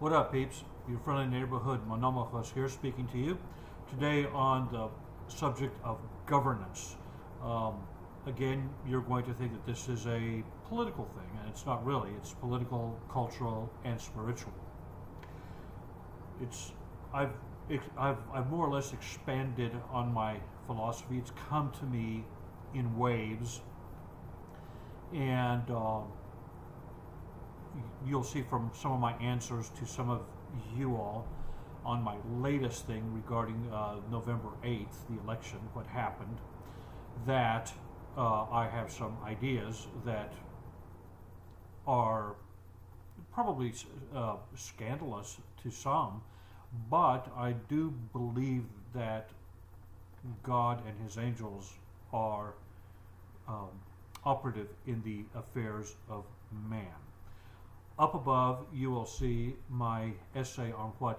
What up, peeps? Your friendly neighborhood Monomachos here speaking to you today on the subject of governance. Again, you're going to think that this is a political thing, and it's not really. It's political, cultural, and spiritual. It's I've more or less expanded on my philosophy. It's come to me in waves, and you'll see from some of my answers to some of you all on my latest thing regarding November 8th, the election, what happened, that I have some ideas that are probably scandalous to some, but I do believe that God and His angels are operative in the affairs of man. Up above, you will see my essay on what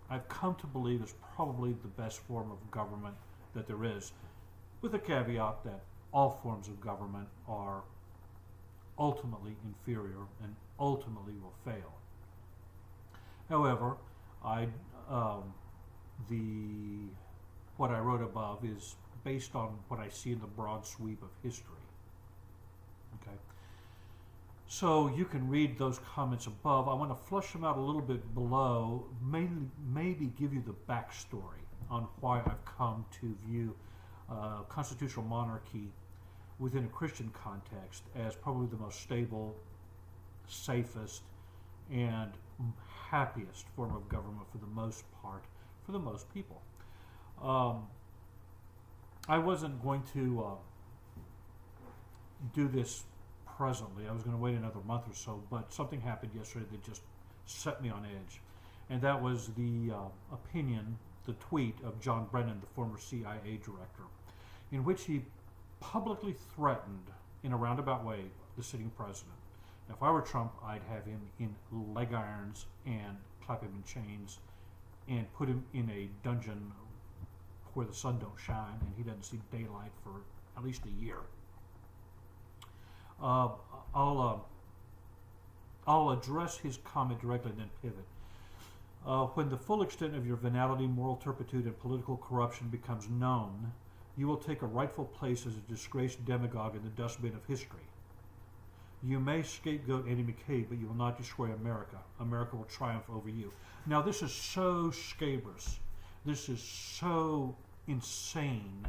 I've come to believe is probably the best form of government that there is, with the caveat that all forms of government are ultimately inferior and ultimately will fail. However, what I wrote above is based on what I see in the broad sweep of history. Okay. So you can read those comments above. I want to flush them out a little bit below, maybe give you the backstory on why I've come to view constitutional monarchy within a Christian context as probably the most stable, safest, and happiest form of government for the most part, for the most people. I wasn't going to do this presently. I was going to wait another month or so, but something happened yesterday that just set me on edge. And that was the opinion, the tweet of John Brennan, the former CIA director, in which he publicly threatened, in a roundabout way, the sitting president. Now, if I were Trump, I'd have him in leg irons and clap him in chains and put him in a dungeon where the sun don't shine and he doesn't see daylight for at least a year. I'll address his comment directly and then pivot. When the full extent of your venality, moral turpitude, and political corruption becomes known, you will take a rightful place as a disgraced demagogue in the dustbin of history. You may scapegoat Andy McCabe, but you will not destroy America. America will triumph over you. Now, this is so scabrous. This is so insane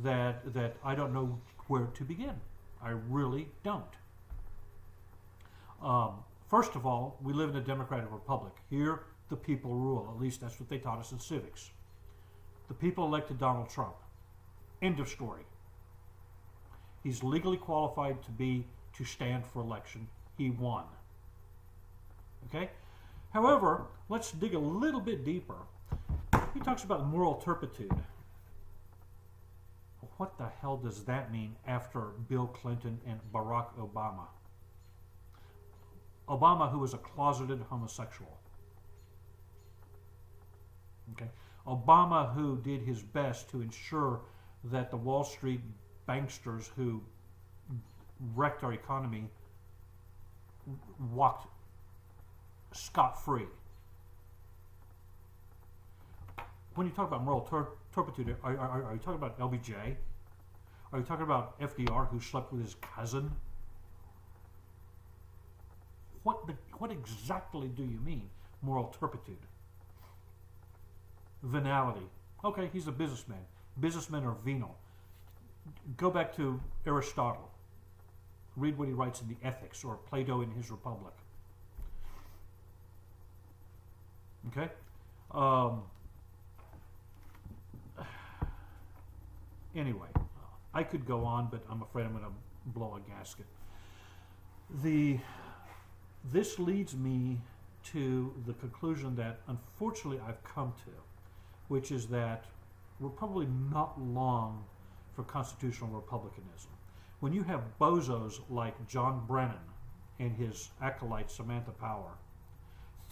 that I don't know where to begin. I really don't. First of all, we live in a democratic republic. Here, the people rule. At least that's what they taught us in civics. The people elected Donald Trump. End of story. He's legally qualified to stand for election. He won. Okay? However, let's dig a little bit deeper. He talks about moral turpitude. What the hell does that mean after Bill Clinton and Barack Obama? Obama, who was a closeted homosexual. Okay? Obama, who did his best to ensure that the Wall Street banksters who wrecked our economy walked scot-free. When you talk about moral turpitude, are you talking about LBJ? Are you talking about FDR, who slept with his cousin? What exactly do you mean, moral turpitude? Venality. Okay, he's a businessman. Businessmen are venal. Go back to Aristotle. Read what he writes in the Ethics, or Plato in his Republic. Okay? Anyway, I could go on, but I'm afraid I'm going to blow a gasket. This leads me to the conclusion that unfortunately I've come to, which is that we're probably not long for constitutional republicanism. When you have bozos like John Brennan and his acolyte Samantha Power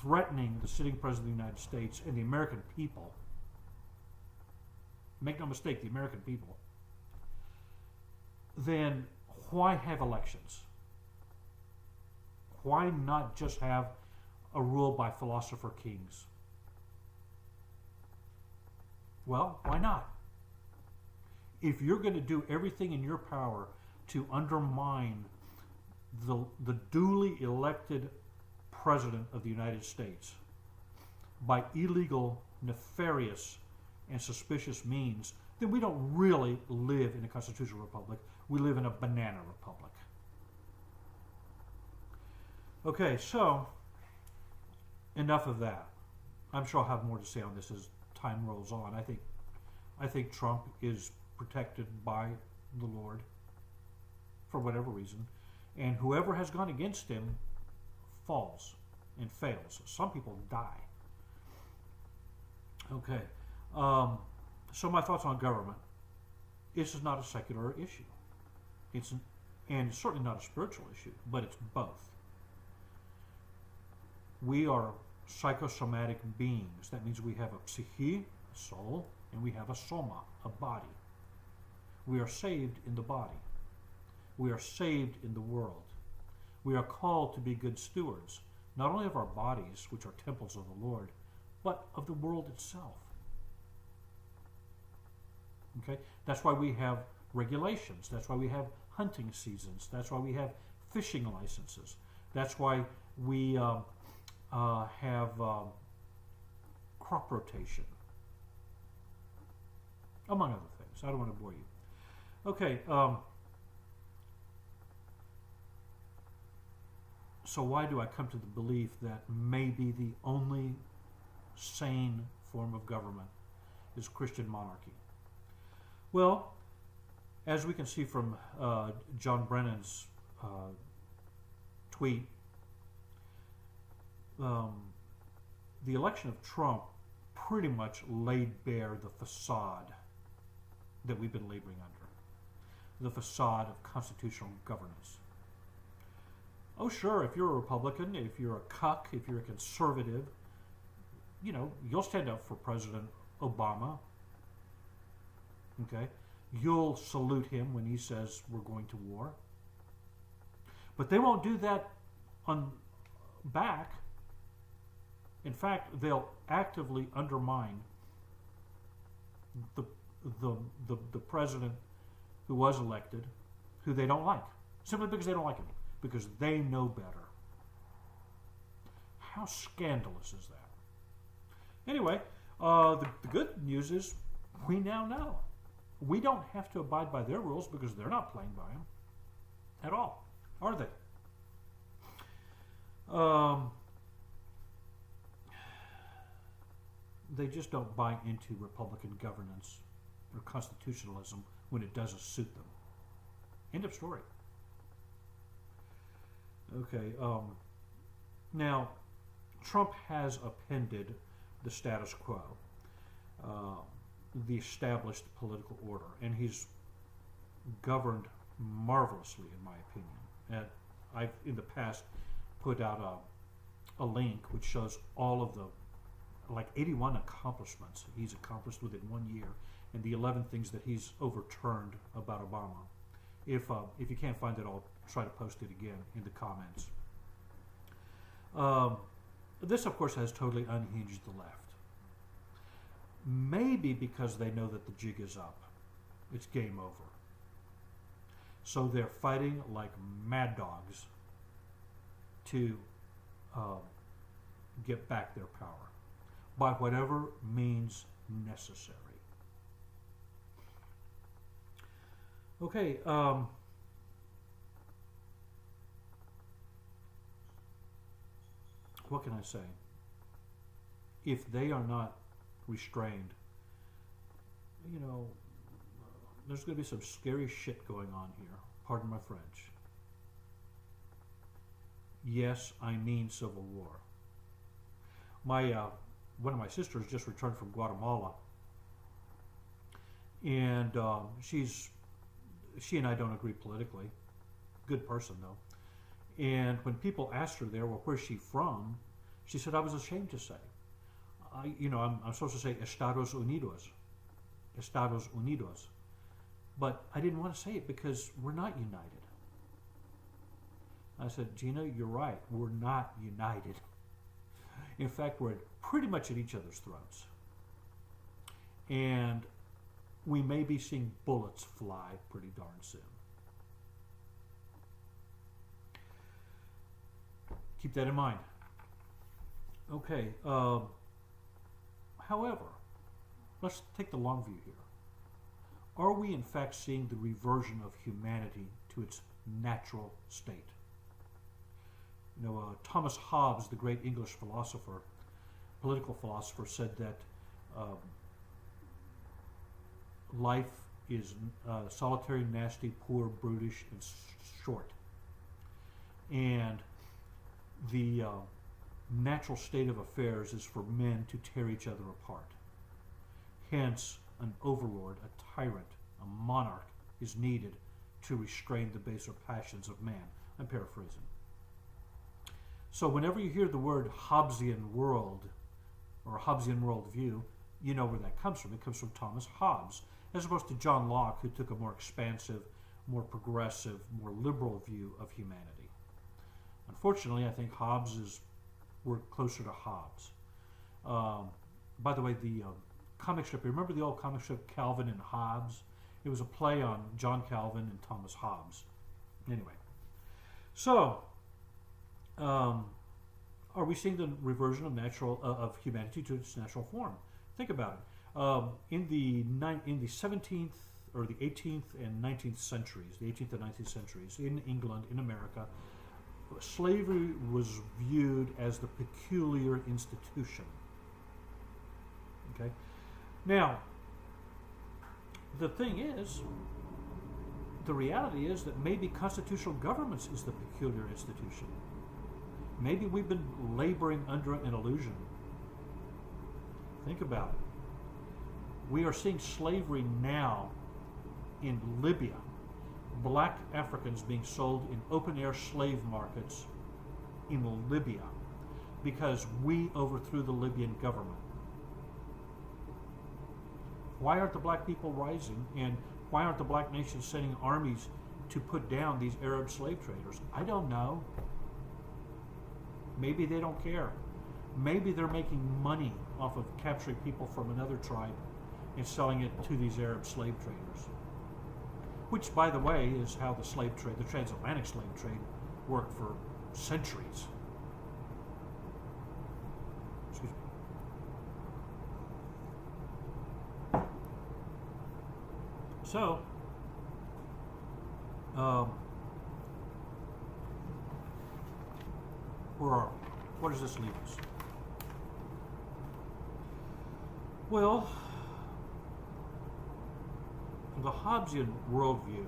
threatening the sitting president of the United States and the American people, make no mistake, the American people, then why have elections? Why not just have a rule by philosopher kings? Well, why not? If you're going to do everything in your power to undermine the duly elected President of the United States by illegal, nefarious, and suspicious means, then we don't really live in a constitutional republic. We live in a banana republic. Okay, so enough of that. I'm sure I'll have more to say on this as time rolls on. I think Trump is protected by the Lord for whatever reason, and whoever has gone against him falls and fails. Some people die. Okay, so my thoughts on government. This is not a secular issue. And it's certainly not a spiritual issue, but it's both. We are psychosomatic beings. That means we have a psyche, a soul, and we have a soma, a body. We are saved in the body. We are saved in the world. We are called to be good stewards, not only of our bodies, which are temples of the Lord, but of the world itself. Okay? That's why we have regulations. That's why we have hunting seasons. That's why we have fishing licenses. That's why we have crop rotation, among other things. I don't want to bore you. Okay, so why do I come to the belief that maybe the only sane form of government is Christian monarchy? Well, as we can see from John Brennan's tweet, the election of Trump pretty much laid bare the facade that we've been laboring under, the facade of constitutional governance. Oh, sure, if you're a Republican, if you're a cuck, if you're a conservative, you'll stand up for President Obama. Okay? You'll salute him when he says we're going to war. But they won't do that on back. In fact, they'll actively undermine the president who was elected, who they don't like, simply because they don't like him, because they know better. How scandalous is that? Anyway, the good news is we now know. We don't have to abide by their rules because they're not playing by them at all, are they? They just don't buy into Republican governance or constitutionalism when it doesn't suit them. End of story. Okay, now, Trump has appended the status quo, the established political order, and he's governed marvelously, in my opinion. And I've, in the past, put out a link which shows all of the 81 accomplishments he's accomplished within 1 year, and the 11 things that he's overturned about Obama. If you can't find it, I'll try to post it again in the comments. This, of course, has totally unhinged the left. Maybe because they know that the jig is up. It's game over. So they're fighting like mad dogs to get back their power by whatever means necessary. Okay, what can I say? If they are not restrained, there's going to be some scary shit going on here. Pardon my French. Yes, I mean civil war. One of my sisters just returned from Guatemala, and she and I don't agree politically. Good person though. And when people asked her there, well, where's she from? She said, I was ashamed to say. I'm supposed to say Estados Unidos. Estados Unidos. But I didn't want to say it because we're not united. I said, Gina, you're right. We're not united. In fact, we're pretty much at each other's throats. And we may be seeing bullets fly pretty darn soon. Keep that in mind. Okay. However, let's take the long view here. Are we in fact seeing the reversion of humanity to its natural state? You know, Thomas Hobbes, the great English philosopher, political philosopher, said that life is solitary, nasty, poor, brutish, and short. And the natural state of affairs is for men to tear each other apart. Hence, an overlord, a tyrant, a monarch is needed to restrain the baser passions of man. I'm paraphrasing. So whenever you hear the word Hobbesian world or Hobbesian worldview, you know where that comes from. It comes from Thomas Hobbes, as opposed to John Locke, who took a more expansive, more progressive, more liberal view of humanity. Unfortunately, I think we're closer to Hobbes. By the way, the comic strip, remember the old comic strip Calvin and Hobbes? It was a play on John Calvin and Thomas Hobbes. Anyway, so are we seeing the reversion of humanity to its natural form? Think about it. In the 17th or the 18th and 19th centuries, the 18th and 19th centuries, in England, in America, slavery was viewed as the peculiar institution. Okay? Now, the thing is, the reality is that maybe constitutional governments is the peculiar institution. Maybe we've been laboring under an illusion. Think about it. We are seeing slavery now in Libya. Black Africans being sold in open-air slave markets in Libya because we overthrew the Libyan government. Why aren't the black people rising, and why aren't the black nations sending armies to put down these Arab slave traders? I don't know. Maybe they don't care. Maybe they're making money off of capturing people from another tribe and selling it to these Arab slave traders. Which, by the way, is how the slave trade, the transatlantic slave trade, worked for centuries. Excuse me. So, where are we? Where does this leave us? Well, the Hobbesian worldview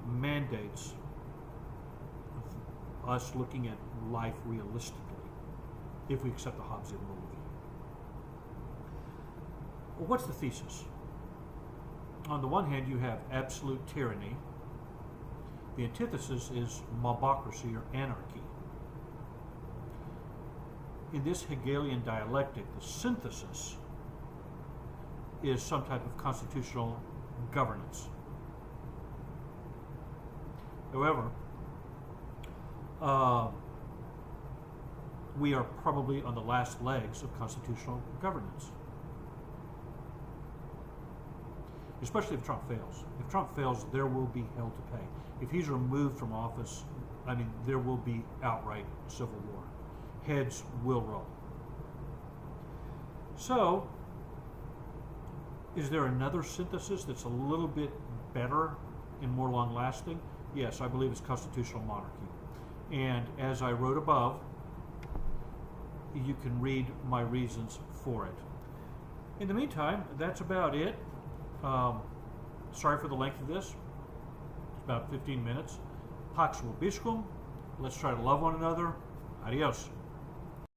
mandates us looking at life realistically, if we accept the Hobbesian worldview. Well, what's the thesis? On the one hand, you have absolute tyranny. The antithesis is mobocracy or anarchy. In this Hegelian dialectic, the synthesis is some type of constitutional governance. However, we are probably on the last legs of constitutional governance. Especially if Trump fails. If Trump fails, there will be hell to pay. If he's removed from office, there will be outright civil war. Heads will roll. So, is there another synthesis that's a little bit better and more long-lasting? Yes, I believe it's constitutional monarchy. And as I wrote above, you can read my reasons for it. In the meantime, that's about it. Sorry for the length of this. It's about 15 minutes. Pax vobiscum. Let's try to love one another. Adios.